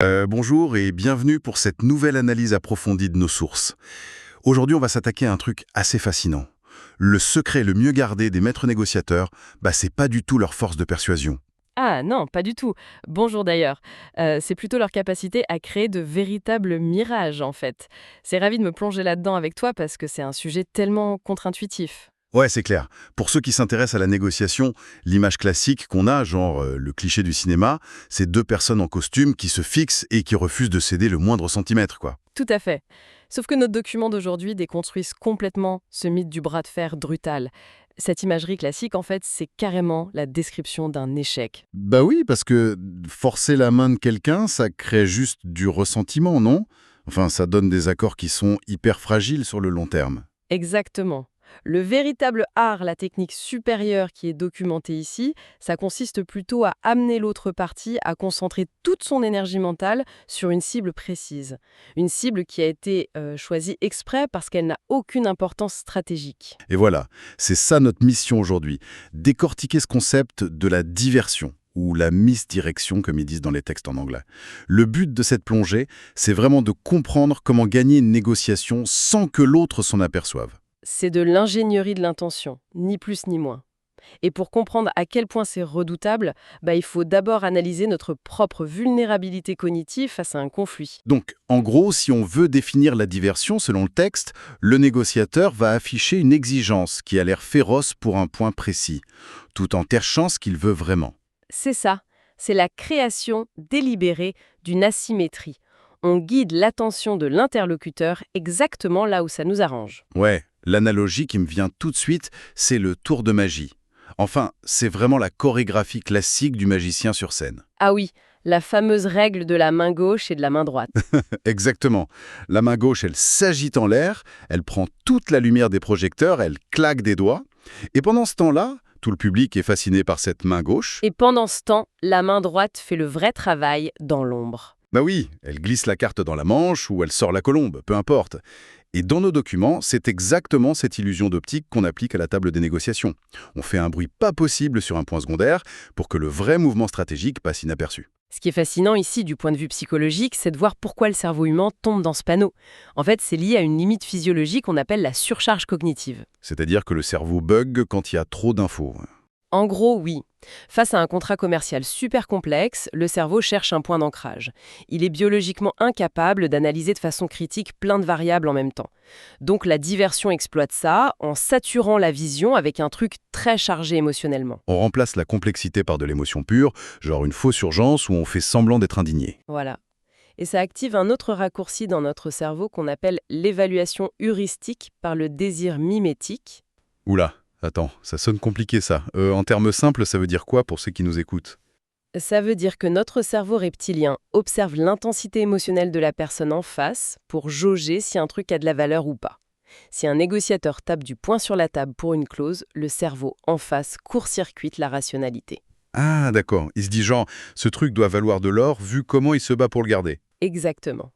Bonjour et bienvenue pour cette nouvelle analyse approfondie de nos sources. Aujourd'hui, on va s'attaquer à un truc assez fascinant. Le secret le mieux gardé des maîtres négociateurs, c'est pas du tout leur force de persuasion. Ah non, pas du tout. Bonjour d'ailleurs. C'est plutôt leur capacité à créer de véritables mirages en fait. C'est ravi de me plonger là-dedans avec toi parce que c'est un sujet tellement contre-intuitif. Ouais, c'est clair. Pour ceux qui s'intéressent à la négociation, l'image classique qu'on a, genre le cliché du cinéma, c'est deux personnes en costume qui se fixent et qui refusent de céder le moindre centimètre, quoi. Tout à fait. Sauf que notre document d'aujourd'hui déconstruise complètement ce mythe du bras de fer brutal. Cette imagerie classique, en fait, c'est carrément la description d'un échec. Bah oui, parce que forcer la main de quelqu'un, ça crée juste du ressentiment, non? Enfin, ça donne des accords qui sont hyper fragiles sur le long terme. Exactement. Le véritable art, la technique supérieure qui est documentée ici, ça consiste plutôt à amener l'autre partie à concentrer toute son énergie mentale sur une cible précise. Une cible qui a été choisie exprès parce qu'elle n'a aucune importance stratégique. Et voilà, c'est ça notre mission aujourd'hui, décortiquer ce concept de la diversion ou la misdirection, comme ils disent dans les textes en anglais. Le but de cette plongée, c'est vraiment de comprendre comment gagner une négociation sans que l'autre s'en aperçoive. C'est de l'ingénierie de l'intention, ni plus ni moins. Et pour comprendre à quel point c'est redoutable, il faut d'abord analyser notre propre vulnérabilité cognitive face à un conflit. Donc, en gros, si on veut définir la diversion selon le texte, le négociateur va afficher une exigence qui a l'air féroce pour un point précis, tout en terchant ce qu'il veut vraiment. C'est ça, c'est la création délibérée d'une asymétrie. On guide l'attention de l'interlocuteur exactement là où ça nous arrange. Ouais, l'analogie qui me vient tout de suite, c'est le tour de magie. Enfin, c'est vraiment la chorégraphie classique du magicien sur scène. Ah oui, la fameuse règle de la main gauche et de la main droite. Exactement. La main gauche, elle s'agite en l'air, elle prend toute la lumière des projecteurs, elle claque des doigts. Et pendant ce temps-là, tout le public est fasciné par cette main gauche. Et pendant ce temps, la main droite fait le vrai travail dans l'ombre. Bah oui, elle glisse la carte dans la manche ou elle sort la colombe, peu importe. Et dans nos documents, c'est exactement cette illusion d'optique qu'on applique à la table des négociations. On fait un bruit pas possible sur un point secondaire pour que le vrai mouvement stratégique passe inaperçu. Ce qui est fascinant ici du point de vue psychologique, c'est de voir pourquoi le cerveau humain tombe dans ce panneau. En fait, c'est lié à une limite physiologique qu'on appelle la surcharge cognitive. C'est-à-dire que le cerveau bug quand il y a trop d'infos. En gros, oui. Face à un contrat commercial super complexe, le cerveau cherche un point d'ancrage. Il est biologiquement incapable d'analyser de façon critique plein de variables en même temps. Donc la diversion exploite ça en saturant la vision avec un truc très chargé émotionnellement. On remplace la complexité par de l'émotion pure, genre une fausse urgence où on fait semblant d'être indigné. Voilà. Et ça active un autre raccourci dans notre cerveau qu'on appelle l'évaluation heuristique par le désir mimétique. Oula, attends, ça sonne compliqué ça. En termes simples, ça veut dire quoi pour ceux qui nous écoutent? Ça veut dire que notre cerveau reptilien observe l'intensité émotionnelle de la personne en face pour jauger si un truc a de la valeur ou pas. Si un négociateur tape du poing sur la table pour une clause, le cerveau en face court-circuite la rationalité. Ah d'accord, il se dit genre, ce truc doit valoir de l'or vu comment il se bat pour le garder. Exactement.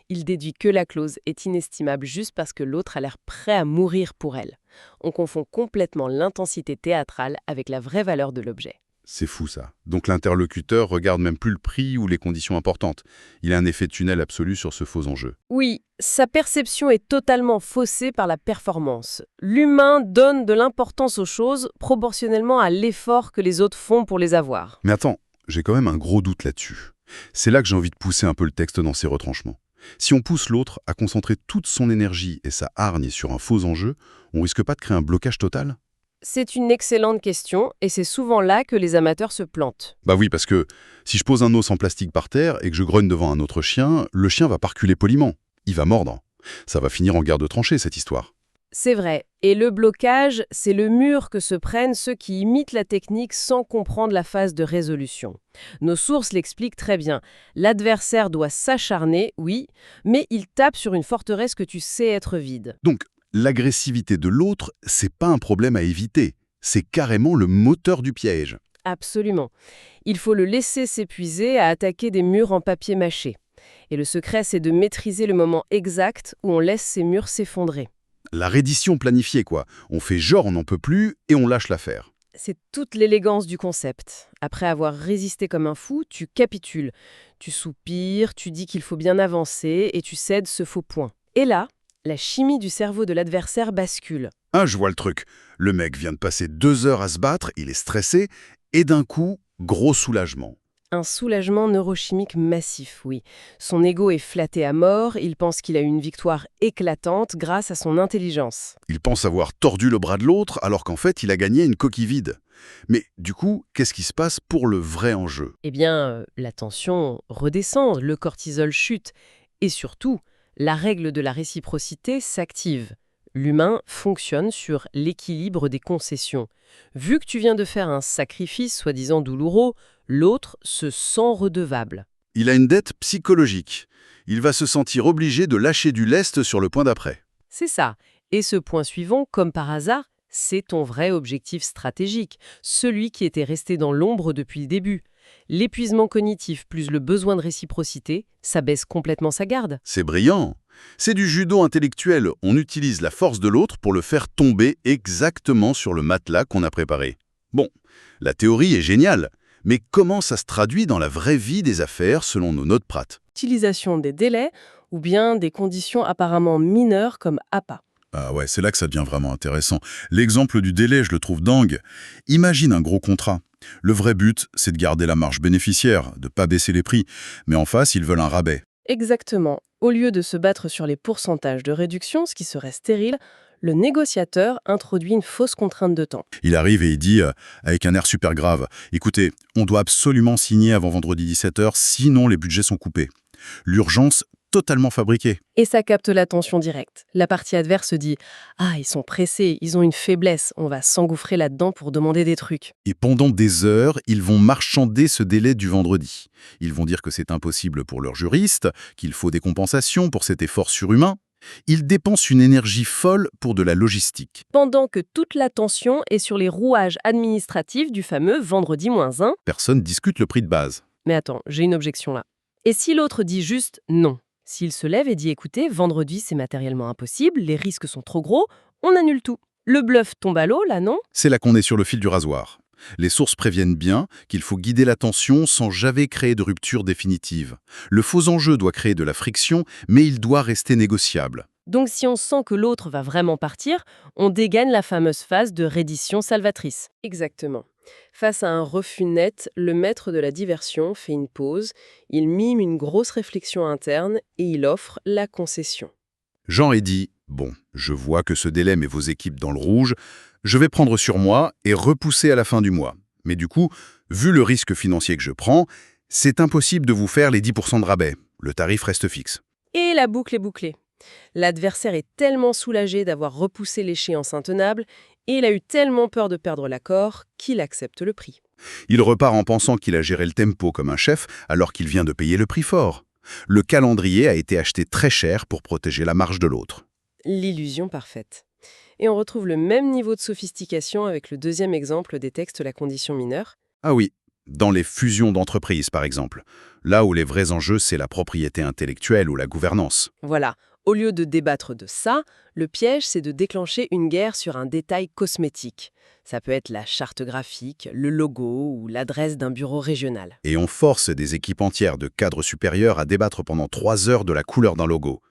Il déduit que la clause est inestimable juste parce que l'autre a l'air prêt à mourir pour elle. On confond complètement l'intensité théâtrale avec la vraie valeur de l'objet. C'est fou ça. Donc l'interlocuteur regarde même plus le prix ou les conditions importantes. Il a un effet tunnel absolu sur ce faux enjeu. Oui, sa perception est totalement faussée par la performance. L'humain donne de l'importance aux choses proportionnellement à l'effort que les autres font pour les avoir. Mais attends, j'ai quand même un gros doute là-dessus. C'est là que j'ai envie de pousser un peu le texte dans ses retranchements. Si on pousse l'autre à concentrer toute son énergie et sa hargne sur un faux enjeu, on risque pas de créer un blocage total? C'est une excellente question et c'est souvent là que les amateurs se plantent. Bah oui, parce que si je pose un os en plastique par terre et que je grogne devant un autre chien, le chien va pas reculer poliment. Il va mordre. Ça va finir en guerre de tranchées, cette histoire. C'est vrai. Et le blocage, c'est le mur que se prennent ceux qui imitent la technique sans comprendre la phase de résolution. Nos sources l'expliquent très bien. L'adversaire doit s'acharner, oui, mais il tape sur une forteresse que tu sais être vide. Donc, l'agressivité de l'autre, c'est pas un problème à éviter. C'est carrément le moteur du piège. Absolument. Il faut le laisser s'épuiser à attaquer des murs en papier mâché. Et le secret, c'est de maîtriser le moment exact où on laisse ces murs s'effondrer. La reddition planifiée, quoi. On fait genre on n'en peut plus et on lâche l'affaire. C'est toute l'élégance du concept. Après avoir résisté comme un fou, tu capitules. Tu soupires, tu dis qu'il faut bien avancer et tu cèdes ce faux point. Et là, la chimie du cerveau de l'adversaire bascule. Ah, je vois le truc. Le mec vient de passer 2 heures à se battre, il est stressé, et d'un coup, gros soulagement. Un soulagement neurochimique massif, oui. Son ego est flatté à mort, il pense qu'il a eu une victoire éclatante grâce à son intelligence. Il pense avoir tordu le bras de l'autre, alors qu'en fait, il a gagné une coquille vide. Mais du coup, qu'est-ce qui se passe pour le vrai enjeu? Eh bien, la tension redescend, le cortisol chute, et surtout, la règle de la réciprocité s'active. L'humain fonctionne sur l'équilibre des concessions. Vu que tu viens de faire un sacrifice soi-disant douloureux, l'autre se sent redevable. Il a une dette psychologique. Il va se sentir obligé de lâcher du lest sur le point d'après. C'est ça. Et ce point suivant, comme par hasard, c'est ton vrai objectif stratégique, celui qui était resté dans l'ombre depuis le début. L'épuisement cognitif plus le besoin de réciprocité, ça baisse complètement sa garde. C'est brillant. C'est du judo intellectuel. On utilise la force de l'autre pour le faire tomber exactement sur le matelas qu'on a préparé. Bon, la théorie est géniale, mais comment ça se traduit dans la vraie vie des affaires selon nos notes prates? Utilisation des délais ou bien des conditions apparemment mineures comme APA. Ah ouais, c'est là que ça devient vraiment intéressant. L'exemple du délai, je le trouve dingue. Imagine un gros contrat. Le vrai but, c'est de garder la marge bénéficiaire, de pas baisser les prix. Mais en face, ils veulent un rabais. Exactement. Au lieu de se battre sur les pourcentages de réduction, ce qui serait stérile, le négociateur introduit une fausse contrainte de temps. Il arrive et il dit, avec un air super grave, « Écoutez, on doit absolument signer avant vendredi 17h, sinon les budgets sont coupés. » L'urgence totalement fabriquée. Et ça capte l'attention directe. La partie adverse se dit « Ah, ils sont pressés, ils ont une faiblesse, on va s'engouffrer là-dedans pour demander des trucs. » Et pendant des heures, ils vont marchander ce délai du vendredi. Ils vont dire que c'est impossible pour leurs juristes, qu'il faut des compensations pour cet effort surhumain. Ils dépensent une énergie folle pour de la logistique. Pendant que toute l'attention est sur les rouages administratifs du fameux vendredi -1. Personne discute le prix de base. Mais attends, j'ai une objection là. Et si l'autre dit juste non? S'il se lève et dit écoutez, vendredi c'est matériellement impossible, les risques sont trop gros, on annule tout. Le bluff tombe à l'eau là, non? C'est là qu'on est sur le fil du rasoir. Les sources préviennent bien qu'il faut guider l'attention sans jamais créer de rupture définitive. Le faux enjeu doit créer de la friction, mais il doit rester négociable. Donc si on sent que l'autre va vraiment partir, on dégaine la fameuse phase de reddition salvatrice. Exactement. Face à un refus net, le maître de la diversion fait une pause, il mime une grosse réflexion interne et il offre la concession. Jean est dit « Bon, je vois que ce délai met vos équipes dans le rouge, je vais prendre sur moi et repousser à la fin du mois. Mais du coup, vu le risque financier que je prends, c'est impossible de vous faire les 10% de rabais. Le tarif reste fixe. » Et la boucle est bouclée. L'adversaire est tellement soulagé d'avoir repoussé l'échéance intenable et il a eu tellement peur de perdre l'accord qu'il accepte le prix. Il repart en pensant qu'il a géré le tempo comme un chef alors qu'il vient de payer le prix fort. Le calendrier a été acheté très cher pour protéger la marge de l'autre. L'illusion parfaite. Et on retrouve le même niveau de sophistication avec le deuxième exemple des textes La condition mineure. Ah oui, dans les fusions d'entreprises par exemple. Là où les vrais enjeux, c'est la propriété intellectuelle ou la gouvernance. Voilà. Au lieu de débattre de ça, le piège, c'est de déclencher une guerre sur un détail cosmétique. Ça peut être la charte graphique, le logo ou l'adresse d'un bureau régional. Et on force des équipes entières de cadres supérieurs à débattre pendant 3 heures de la couleur d'un logo.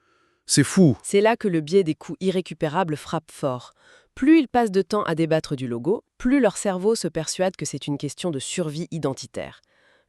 C'est fou. C'est là que le biais des coûts irrécupérables frappe fort. Plus ils passent de temps à débattre du logo, plus leur cerveau se persuade que c'est une question de survie identitaire.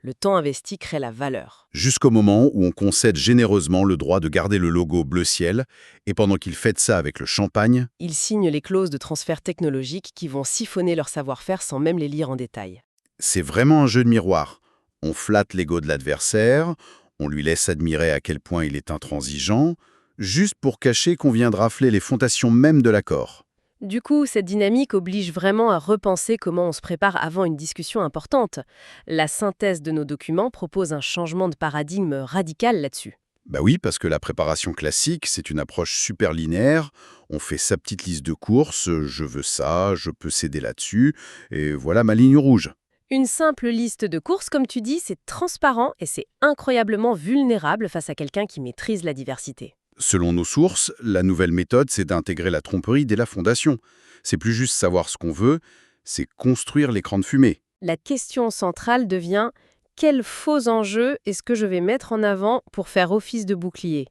Le temps investi crée la valeur. Jusqu'au moment où on concède généreusement le droit de garder le logo bleu ciel, et pendant qu'ils fêtent ça avec le champagne, Ils signent les clauses de transfert technologique qui vont siphonner leur savoir-faire sans même les lire en détail. c'est vraiment un jeu de miroir. On flatte l'ego de l'adversaire, on lui laisse admirer à quel point il est intransigeant, juste pour cacher qu'on vient de rafler les fondations même de l'accord. Du coup, cette dynamique oblige vraiment à repenser comment on se prépare avant une discussion importante. La synthèse de nos documents propose un changement de paradigme radical là-dessus. Bah oui, parce que la préparation classique, c'est une approche super linéaire. On fait sa petite liste de courses, je veux ça, je peux céder là-dessus, et voilà ma ligne rouge. Une simple liste de courses, comme tu dis, c'est transparent et c'est incroyablement vulnérable face à quelqu'un qui maîtrise la diversité. Selon nos sources, la nouvelle méthode, c'est d'intégrer la tromperie dès la fondation. C'est plus juste savoir ce qu'on veut, c'est construire l'écran de fumée. La question centrale devient quels faux enjeux est-ce que je vais mettre en avant pour faire office de bouclier?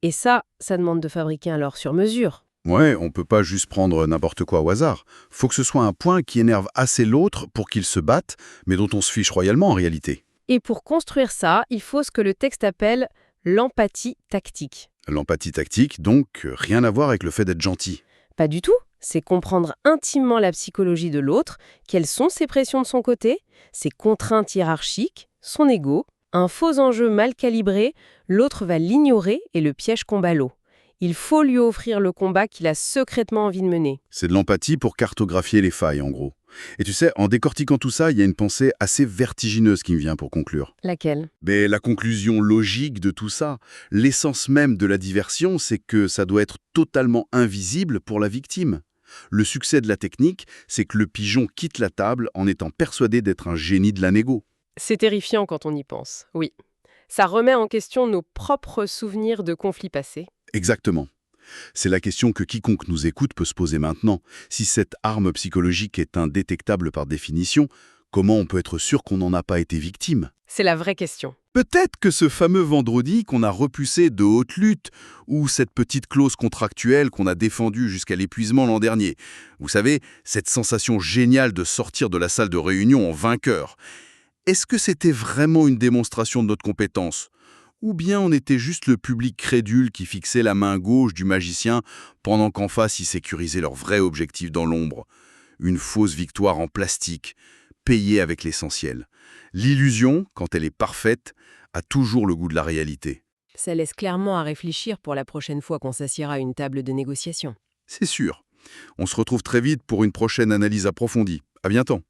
Et ça demande de fabriquer un leurre sur mesure. Ouais, on peut pas juste prendre n'importe quoi au hasard. Faut que ce soit un point qui énerve assez l'autre pour qu'il se batte, mais dont on se fiche royalement en réalité. Et pour construire ça, il faut ce que le texte appelle l'empathie tactique. L'empathie tactique, donc, rien à voir avec le fait d'être gentil. Pas du tout. C'est comprendre intimement la psychologie de l'autre, quelles sont ses pressions de son côté, ses contraintes hiérarchiques, son ego. Un faux enjeu mal calibré, l'autre va l'ignorer et le piège combat l'eau. Il faut lui offrir le combat qu'il a secrètement envie de mener. C'est de l'empathie pour cartographier les failles, en gros. Et tu sais, en décortiquant tout ça, il y a une pensée assez vertigineuse qui me vient pour conclure. Laquelle? Mais la conclusion logique de tout ça, l'essence même de la diversion, c'est que ça doit être totalement invisible pour la victime. Le succès de la technique, c'est que le pigeon quitte la table en étant persuadé d'être un génie de la négo. C'est terrifiant quand on y pense, oui. Ça remet en question nos propres souvenirs de conflits passés. Exactement. C'est la question que quiconque nous écoute peut se poser maintenant. Si cette arme psychologique est indétectable par définition, comment on peut être sûr qu'on n'en a pas été victime? C'est la vraie question. Peut-être que ce fameux vendredi qu'on a repoussé de haute lutte, ou cette petite clause contractuelle qu'on a défendue jusqu'à l'épuisement l'an dernier. Vous savez, cette sensation géniale de sortir de la salle de réunion en vainqueur. Est-ce que c'était vraiment une démonstration de notre compétence? Ou bien on était juste le public crédule qui fixait la main gauche du magicien pendant qu'en face ils sécurisaient leur vrai objectif dans l'ombre? Une fausse victoire en plastique, payée avec l'essentiel. L'illusion, quand elle est parfaite, a toujours le goût de la réalité. Ça laisse clairement à réfléchir pour la prochaine fois qu'on s'assiera à une table de négociation. C'est sûr. On se retrouve très vite pour une prochaine analyse approfondie. À bientôt.